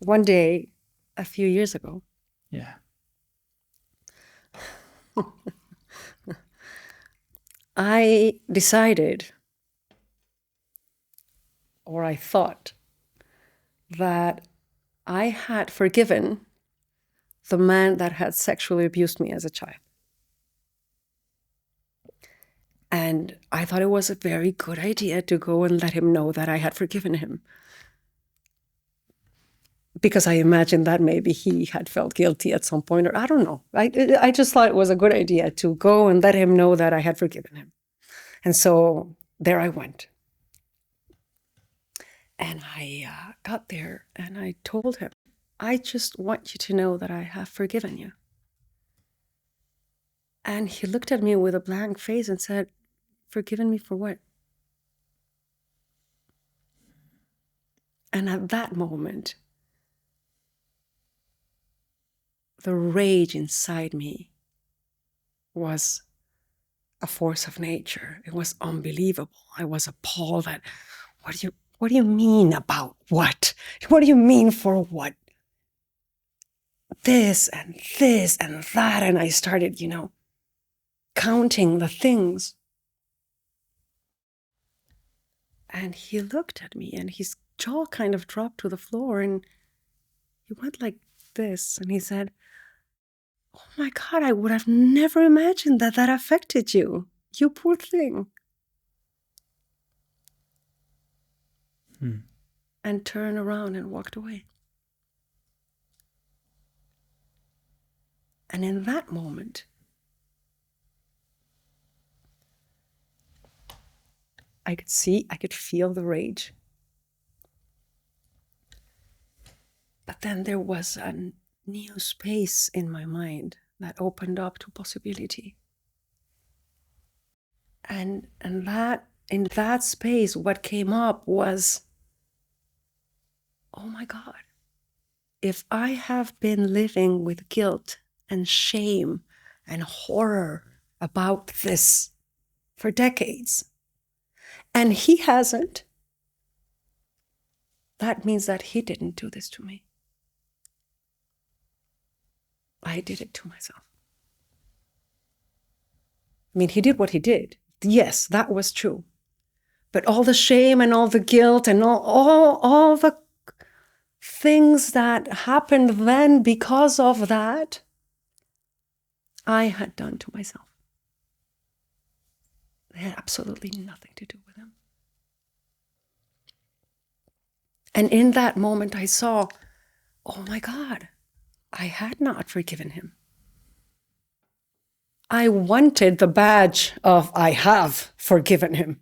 one day, a few years ago. Yeah. I decided, or I thought, that I had forgiven the man that had sexually abused me as a child. And I thought it was a very good idea to go and let him know that I had forgiven him. Because I imagined that maybe he had felt guilty at some point, or I don't know. I just thought it was a good idea to go and let him know that I had forgiven him. And so there I went. And I got there and I told him, I just want you to know that I have forgiven you. And he looked at me with a blank face and said, forgiven me for what? And at that moment, the rage inside me was a force of nature. It was unbelievable. I was appalled at, what do you mean about what? What do you mean for what? This and that. And I started, counting the things. And he looked at me and his jaw kind of dropped to the floor and he went like this and he said, oh my God, I would have never imagined that affected you. You poor thing. And turned around and walked away. And in that moment, I could feel the rage. But then there was a new space in my mind that opened up to possibility. And that in that space, what came up was, oh my God, if I have been living with guilt and shame and horror about this for decades, and he hasn't, that means that he didn't do this to me. I did it to myself. I mean, he did what he did. Yes, that was true. But all the shame and all the guilt and all the things that happened then because of that, I had done to myself. They had absolutely nothing to do with him. And in that moment, I saw, oh my God, I had not forgiven him. I wanted the badge of I have forgiven him,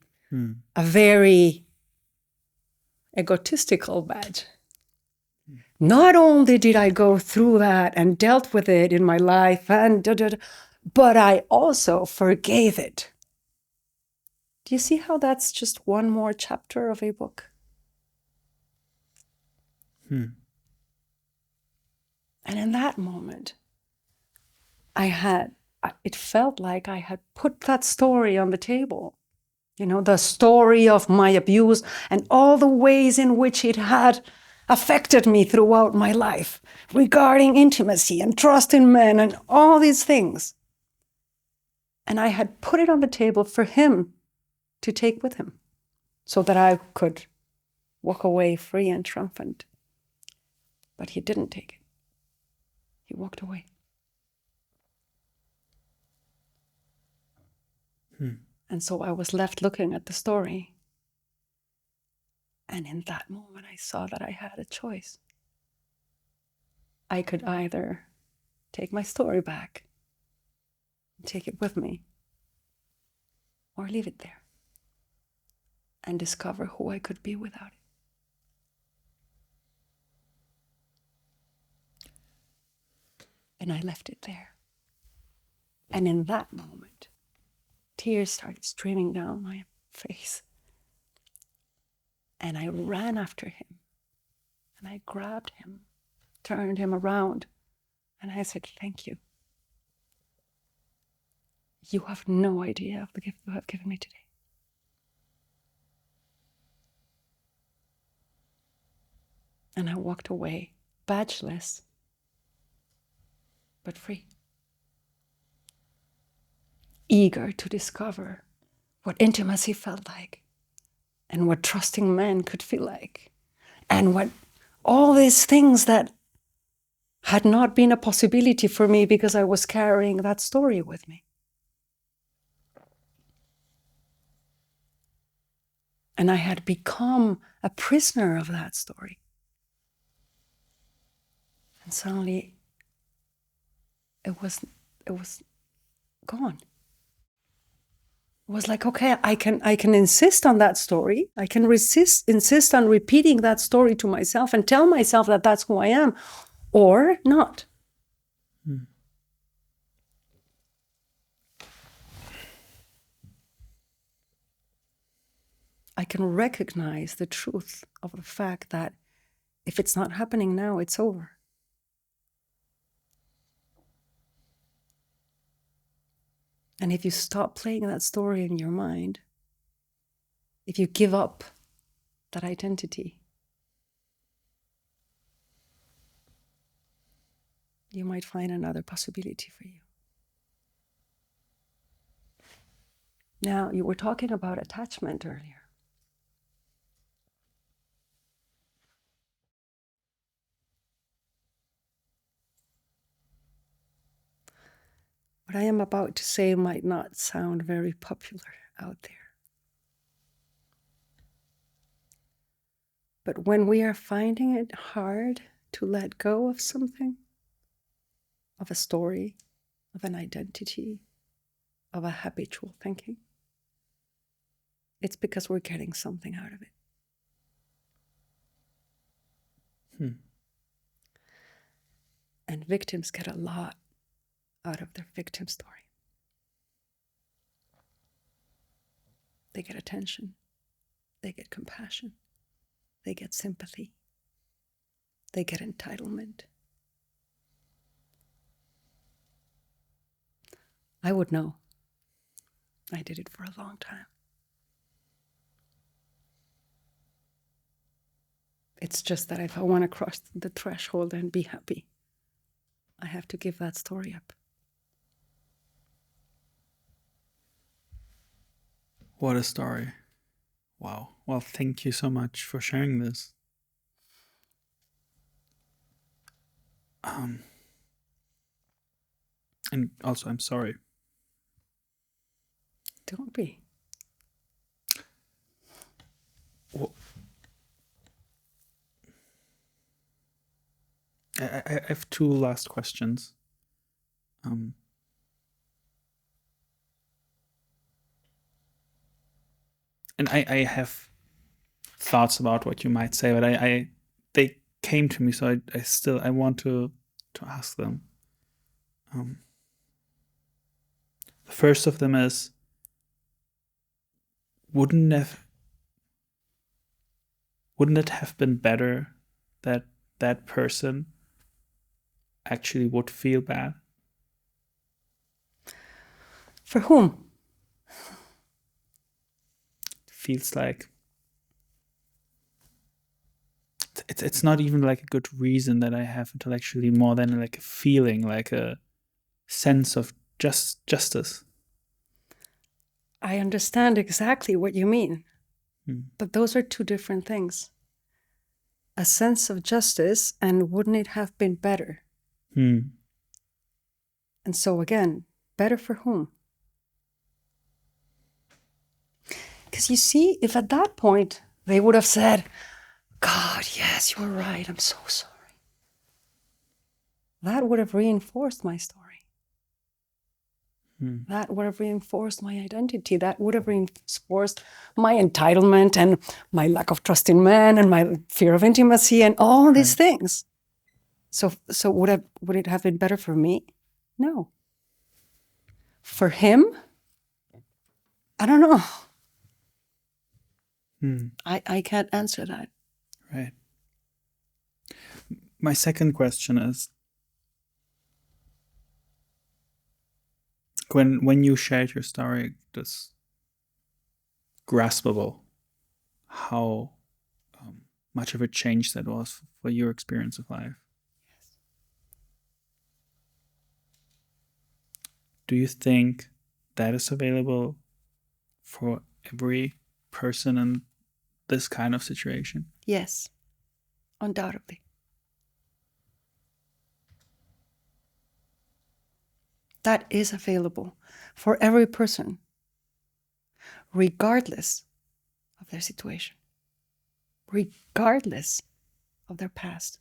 a very egotistical badge. Not only did I go through that and dealt with it in my life, but I also forgave it. Do you see how that's just one more chapter of a book? And in that moment, it felt like I had put that story on the table. The story of my abuse and all the ways in which it had affected me throughout my life regarding intimacy and trust in men and all these things. And I had put it on the table for him to take with him so that I could walk away free and triumphant. But he didn't take it. He walked away. And so I was left looking at the story. And in that moment, I saw that I had a choice. I could either take my story back and take it with me, or leave it there and discover who I could be without it. And I left it there. And in that moment, tears started streaming down my face. And I ran after him. And I grabbed him, turned him around, and I said, thank you. You have no idea of the gift you have given me today. And I walked away badgeless, but free. Eager to discover what intimacy felt like, and what trusting men could feel like, and what all these things that had not been a possibility for me because I was carrying that story with me. And I had become a prisoner of that story. And suddenly it was gone. It was like, okay, I can insist on that story. I can insist on repeating that story to myself and tell myself that that's who I am, or not. I can recognize the truth of the fact that if it's not happening now, it's over. And if you stop playing that story in your mind, if you give up that identity, you might find another possibility for you. Now, you were talking about attachment earlier. What I am about to say might not sound very popular out there. But when we are finding it hard to let go of something, of a story, of an identity, of a habitual thinking, it's because we're getting something out of it. And victims get a lot out of their victim story. They get attention, they get compassion, they get sympathy, they get entitlement. I would know. I did it for a long time. It's just that if I want to cross the threshold and be happy, I have to give that story up. What a story. Wow. Well, thank you so much for sharing this. And also, I'm sorry. Don't be. Well, I have two last questions. And I have thoughts about what you might say, but they came to me, so I want to ask them. The first of them is, wouldn't it have been better that that person actually would feel bad? For whom? Feels like it's not even like a good reason that I have intellectually, more than like a feeling, like a sense of justice. I understand exactly what you mean, but those are two different things. A sense of justice and wouldn't it have been better? And so again, better for whom? Because you see, if at that point they would have said, God, yes, you're right, I'm so sorry, that would have reinforced my story. That would have reinforced my identity. That would have reinforced my entitlement and my lack of trust in men and my fear of intimacy and all these things. So would it have been better for me? No. For him? I don't know. I can't answer that. Right. My second question is, when you shared your story, this graspable, how much of a change that was for your experience of life. Do you think that is available for every person in this kind of situation? Yes, undoubtedly. That is available for every person, regardless of their situation, regardless of their past,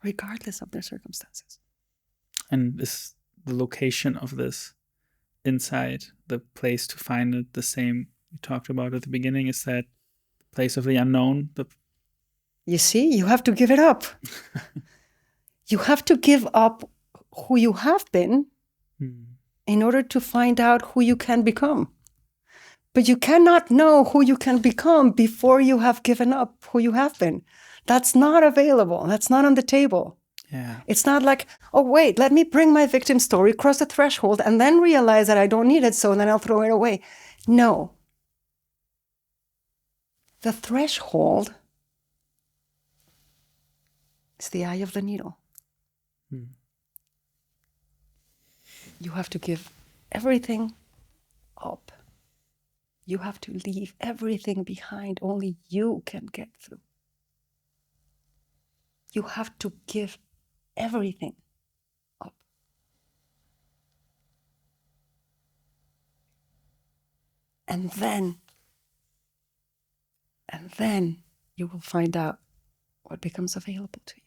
regardless of their circumstances. And is the location of this insight, the place to find it, the same you talked about at the beginning? Is that place of the unknown? You see, you have to give it up. You have to give up who you have been in order to find out who you can become. But you cannot know who you can become before you have given up who you have been. That's not available. That's not on the table. Yeah. It's not like, oh, wait, let me bring my victim story, cross the threshold, and then realize that I don't need it, so then I'll throw it away. No. The threshold is the eye of the needle. You have to give everything up. You have to leave everything behind only you can get through. You have to give everything up. And then you will find out what becomes available to you.